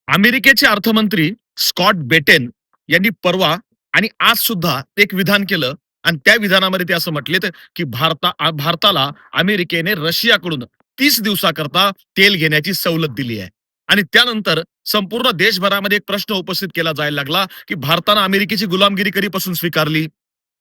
अमेरिकेचे अर्थमंत्री Scott Batten यांनी परवा आणि आज सुद्धा एक विधान केलं आणि त्या विधानामध्ये ते असं म्हटले की भारताला अमेरिकेने रशियाकडून 30 दिवसाकरता तेल घेण्याची सवलत दिली आहे. आणि त्यानंतर संपूर्ण देशभरामध्ये एक प्रश्न उपस्थित केला जायला लागला की भारतानं अमेरिकेची गुलामगिरी कधीपासून स्वीकारली.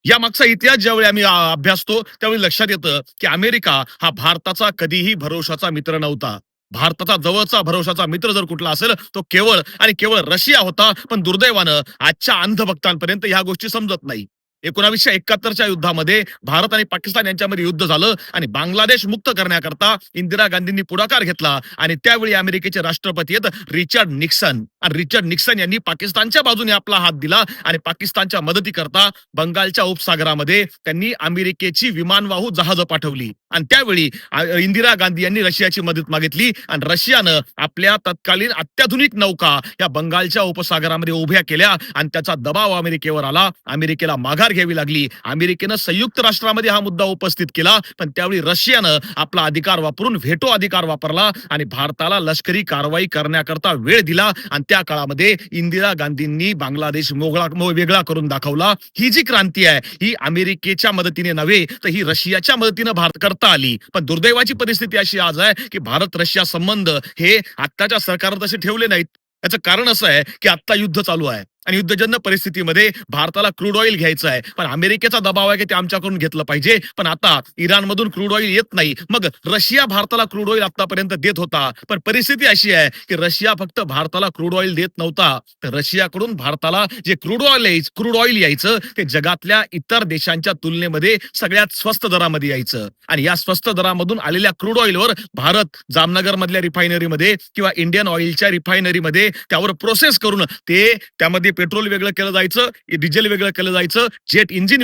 या मागचा इतिहास ज्यावेळी आम्ही अभ्यासतो त्यावेळी लक्षात येतं की अमेरिका हा भारताचा कधीही भरोशाचा मित्र नव्हता. भारताचा जवळचा भरोशाचा मित्र जर कुठला असेल तो केवळ आणि केवळ रशिया होता. पण दुर्दैवानं आजच्या अंधभक्तांपर्यंत ह्या गोष्टी समजत नाही. 1971च्या युद्धामध्ये भारत आणि पाकिस्तान यांच्यामध्ये युद्ध झालं आणि बांगलादेश मुक्त करण्याकरता इंदिरा गांधींनी पुढाकार घेतला आणि त्यावेळी अमेरिकेचे राष्ट्रपती आहेत रिचर्ड निक्सन. आणि रिचर्ड निक्सन यांनी पाकिस्तानच्या बाजूने आपला हात दिला आणि पाकिस्तानच्या मदतीकरता बंगालच्या उपसागरामध्ये त्यांनी अमेरिकेची विमानवाहू जहाजं पाठवली. आणि त्यावेळी इंदिरा गांधी यांनी रशियाची मदत मागितली आणि रशियानं आपल्या तत्कालीन अत्याधुनिक नौका या बंगालच्या उपसागरामध्ये उभ्या केल्या आणि त्याचा दबाव अमेरिकेवर आला. अमेरिकेला माघार घ्यावी लागली. अमेरिकेनं संयुक्त राष्ट्रामध्ये हा मुद्दा उपस्थित केला, पण त्यावेळी रशियानं आपला अधिकार वापरून व्हेटो अधिकार वापरला आणि भारताला लष्करी कारवाई करण्याकरता वेळ दिला. आणि त्या काळामध्ये इंदिरा गांधींनी बांगलादेश वेगळा करून दाखवला. ही जी क्रांती आहे ही अमेरिकेच्या मदतीने नव्हे तर ही रशियाच्या मदतीने भारत करता आली. पण दुर्दैवाची परिस्थिती अशी आज आहे की भारत रशिया संबंध हे आत्ताच्या सरकारनं तसे ठेवले नाहीत. याचं कारण असं आहे की आत्ता युद्ध चालू आहे आणि युद्धजन्य परिस्थितीमध्ये भारताला क्रूड ऑइल घ्यायचं आहे. पण अमेरिकेचा दबाव आहे की ते आमच्याकडून घेतलं पाहिजे. पण आता इराणमधून क्रूड ऑइल येत नाही. मग रशिया भारताला क्रूड ऑइल आतापर्यंत देत होता. पण परिस्थिती अशी आहे की रशिया फक्त भारताला क्रूड ऑइल देत नव्हता, तर रशियाकडून भारताला जे क्रूड ऑइल यायचं ते जगातल्या इतर देशांच्या तुलनेमध्ये सगळ्यात स्वस्त दरामध्ये यायचं. आणि या स्वस्त दरामधून आलेल्या क्रूड ऑइलवर भारत जामनगर मधल्या रिफायनरीमध्ये किंवा इंडियन ऑइलच्या रिफायनरीमध्ये त्यावर प्रोसेस करून ते त्यामध्ये पेट्रोल वेगळं केलं जायचं, डिझेल वेगळं केलं जायचं, जेट इंधन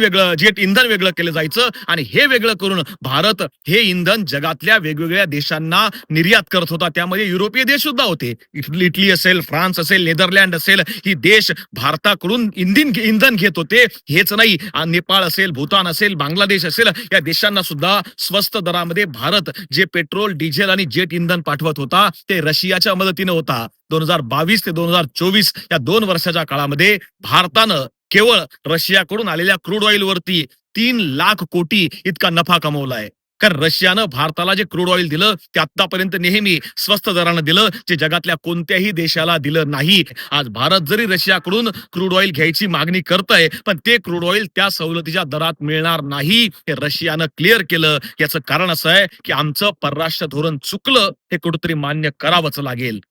वेगळं केलं जायचं आणि हे वेगळं करून भारत हे इंधन जगातल्या वेगवेगळ्या देशांना निर्यात करत होता. त्यामध्ये युरोपीय देश सुद्धा होते. इटली असेल, फ्रान्स असेल, नेदरलँड असेल, ही देश भारताकडून इंधन घेत होते. हेच नाही, नेपाळ असेल, भूतान असेल, बांगलादेश असेल, या देशांना सुद्धा स्वस्त दरामध्ये भारत जे पेट्रोल, डिझेल आणि जेट इंधन पाठवत होता ते रशियाच्या मदतीने होता. 2022 ते 2024 या 2 वर्षाच्या काळामध्ये भारतानं केवळ रशियाकडून आलेल्या क्रूड ऑइल वरती 3 लाख कोटी इतका नफा कमवलाय. कारण रशियानं भारताला जे क्रूड ऑइल दिलं ते आतापर्यंत नेहमी स्वस्त दरानं दिलं, जे जगातल्या कोणत्याही देशाला दिलं नाही. आज भारत जरी रशियाकडून क्रूड ऑइल घ्यायची मागणी करतय, पण ते क्रूड ऑइल त्या सवलतीच्या दरात मिळणार नाही हे रशियानं क्लिअर केलं. याचं कारण असं आहे की आमचं परराष्ट्र धोरण चुकलं, हे कुठेतरी मान्य करावंच लागेल.